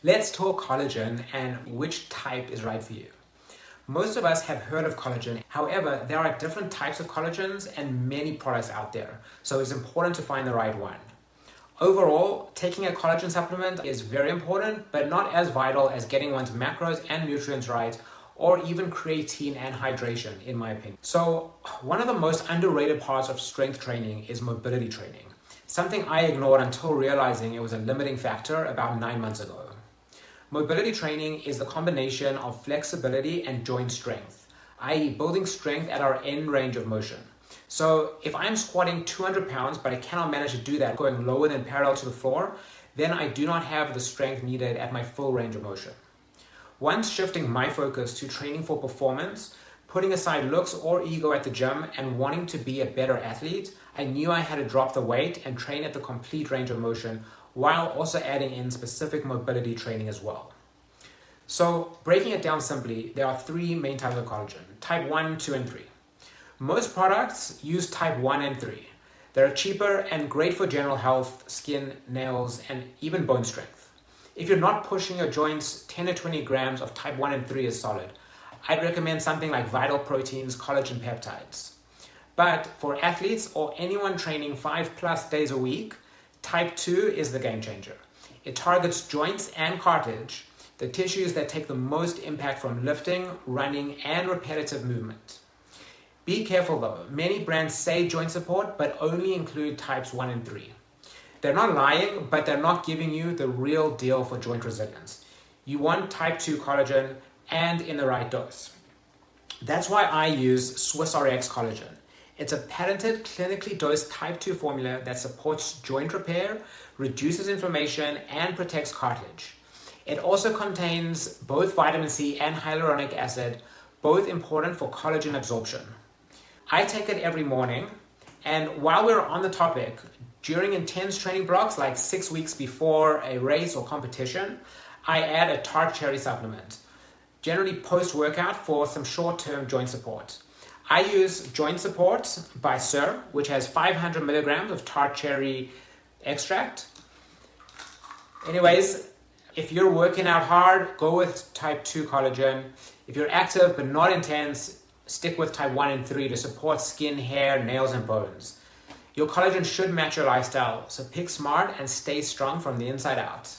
Let's talk collagen and which type is right for you. Most of us have heard of collagen. However, there are different types of collagens and many products out there, so it's important to find the right one. Overall, taking a collagen supplement is very important, but not as vital as getting one's macros and nutrients right, or even creatine and hydration, in my opinion. So, one of the most underrated parts of strength training is mobility training, something I ignored until realizing it was a limiting factor about 9 months ago. Mobility training is the combination of flexibility and joint strength, i.e. building strength at our end range of motion. So if I'm squatting 200 pounds, but I cannot manage to do that going lower than parallel to the floor, then I do not have the strength needed at my full range of motion. Once shifting my focus to training for performance, putting aside looks or ego at the gym and wanting to be a better athlete, I knew I had to drop the weight and train at the complete range of motion while also adding in specific mobility training as well. So breaking it down simply, there are three main types of collagen: type 1, 2, and 3. Most products use type 1 and 3. They're cheaper and great for general health, skin, nails, and even bone strength. If you're not pushing your joints, 10 to 20 grams of type 1 and 3 is solid. I'd recommend something like Vital Proteins, collagen peptides. But for athletes or anyone training 5+ days a week, type 2 is the game changer. It targets joints and cartilage, the tissues that take the most impact from lifting, running, and repetitive movement. Be careful though, many brands say joint support but only include types 1 and 3. They're not lying, but they're not giving you the real deal for joint resilience. You want type 2 collagen and in the right dose. That's why I use SwissRx collagen. It's a patented, clinically dosed type 2 formula that supports joint repair, reduces inflammation, and protects cartilage. It also contains both vitamin C and hyaluronic acid, both important for collagen absorption. I take it every morning, and while we're on the topic, during intense training blocks like 6 weeks before a race or competition, I add a tart cherry supplement, generally post-workout for some short-term joint support. I use Joint Support by Sir, which has 500 milligrams of tart cherry extract. Anyways, if you're working out hard, go with type 2 collagen. If you're active but not intense, stick with type 1 and 3 to support skin, hair, nails, and bones. Your collagen should match your lifestyle, so pick smart and stay strong from the inside out.